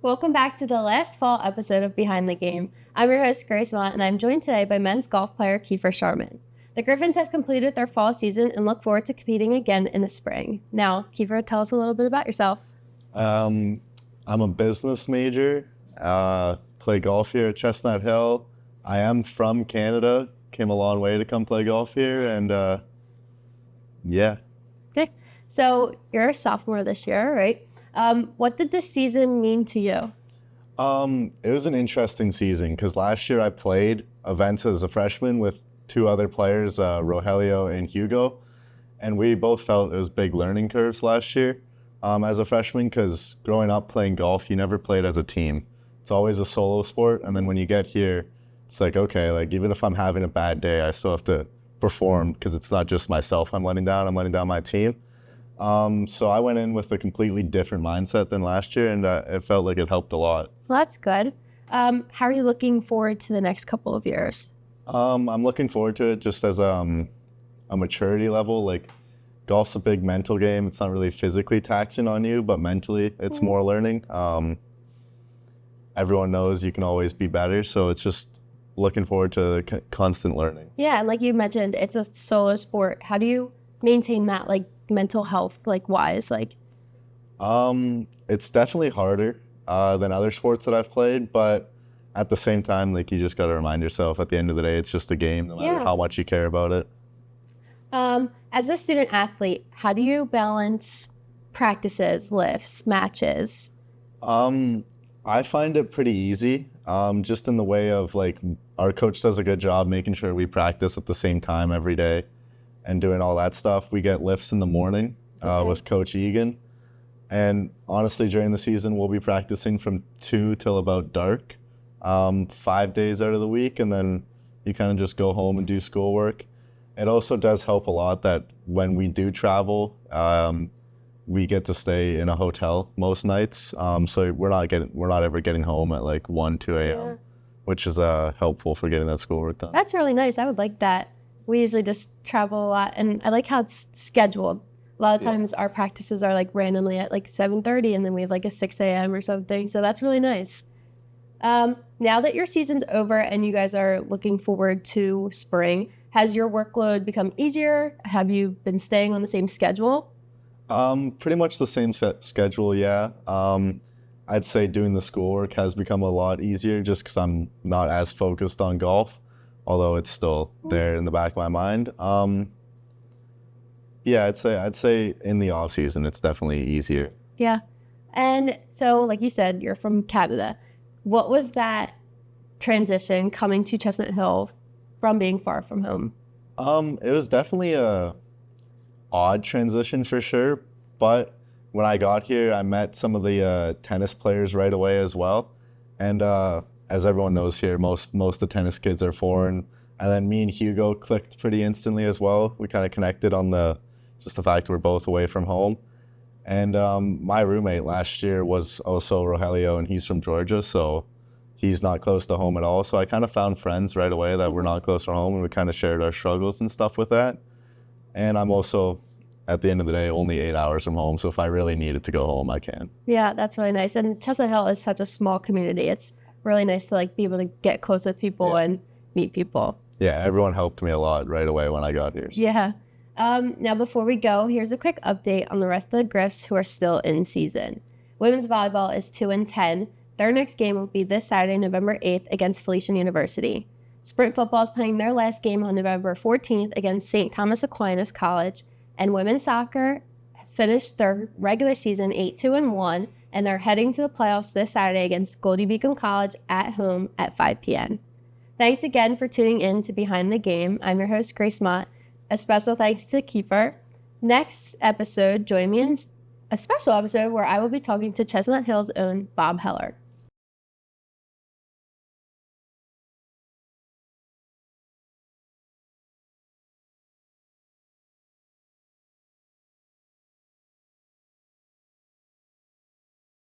Welcome back to the last fall episode of Behind the Game. I'm your host, Grace Mott, and I'm joined today by men's golf player Kiefer Sharman. The Griffins have completed their fall season and look forward to competing again in the spring. Now, Kiefer, tell us a little bit about yourself. I'm a business major, play golf here at Chestnut Hill. I am from Canada, came a long way to come play golf here, and yeah. Okay, so you're a sophomore this year, right? What did this season mean to you? It was an interesting season because last year I played events as a freshman with two other players, Rogelio and Hugo, and we both felt it was big learning curves last year as a freshman because growing up playing golf, you never played as a team. It's always a solo sport, and then when you get here, it's like, okay, like even if I'm having a bad day, I still have to perform because it's not just myself I'm letting down my team. So I went in with a completely different mindset than last year, and it felt like it helped a lot. Well, that's good. How are you looking forward to the next couple of years? I'm looking forward to it just as a maturity level. Like golf's a big mental game. It's not really physically taxing on you, but mentally it's more learning. Everyone knows you can always be better, so it's just looking forward to the constant learning. Yeah, and like you mentioned, it's a solo sport. How do you maintain that, like, mental health, like, wise? Like, It's definitely harder than other sports that I've played, but at the same time, like you just got to remind yourself at the end of the day, it's just a game, no matter how much you care about it. as a student athlete, how do you balance practices, lifts, matches? I find it pretty easy, just in the way of like our coach does a good job making sure we practice at the same time every day and doing all that stuff. We get lifts in the morning with Coach Egan. And honestly, during the season, we'll be practicing from 2 till about dark, 5 days out of the week. And then you kind of just go home and do schoolwork. It also does help a lot that when we do travel, we get to stay in a hotel most nights. So we're not ever getting home at like 1, 2 a.m., which is helpful for getting that schoolwork done. That's really nice. I would like that. We usually just travel a lot, and I like how it's scheduled. A lot of times our practices are like randomly at like 7:30, and then we have like a 6 a.m. or something. So that's really nice. Now that your season's over and you guys are looking forward to spring, has your workload become easier? Have you been staying on the same schedule? Pretty much the same set schedule, yeah. I'd say doing the schoolwork has become a lot easier just because I'm not as focused on golf, although it's still there in the back of my mind. Yeah, I'd say in the off season it's definitely easier. Yeah. And so, like you said, you're from Canada. What was that transition coming to Chestnut Hill from being far from home? It was definitely a odd transition for sure, but when I got here, I met some of the tennis players right away as well. And as everyone knows here, most of the tennis kids are foreign. And then me and Hugo clicked pretty instantly as well. We kind of connected on just the fact we're both away from home. And my roommate last year was also Rogelio, and he's from Georgia, so he's not close to home at all. So I kind of found friends right away that were not close to home, and we kind of shared our struggles and stuff with that. And I'm also, at the end of the day, only 8 hours from home, so if I really needed to go home, I can. Yeah, that's really nice. And Chestnut Hill is such a small community. It's really nice to like be able to get close with people and meet people. Yeah, everyone helped me a lot right away when I got here. Yeah. Now, before we go, here's a quick update on the rest of the Griffs who are still in season. Women's volleyball is 2-10. Their next game will be this Saturday, November 8th, against Felician University. Sprint football is playing their last game on November 14th against St. Thomas Aquinas College. And women's soccer finished their regular season 8-1, and they're heading to the playoffs this Saturday against Goldie Beacom College at home at 5 p.m. Thanks again for tuning in to Behind the Game. I'm your host, Grace Mott. A special thanks to Kiefer. Next episode, join me in a special episode where I will be talking to Chestnut Hill's own Bob Heller.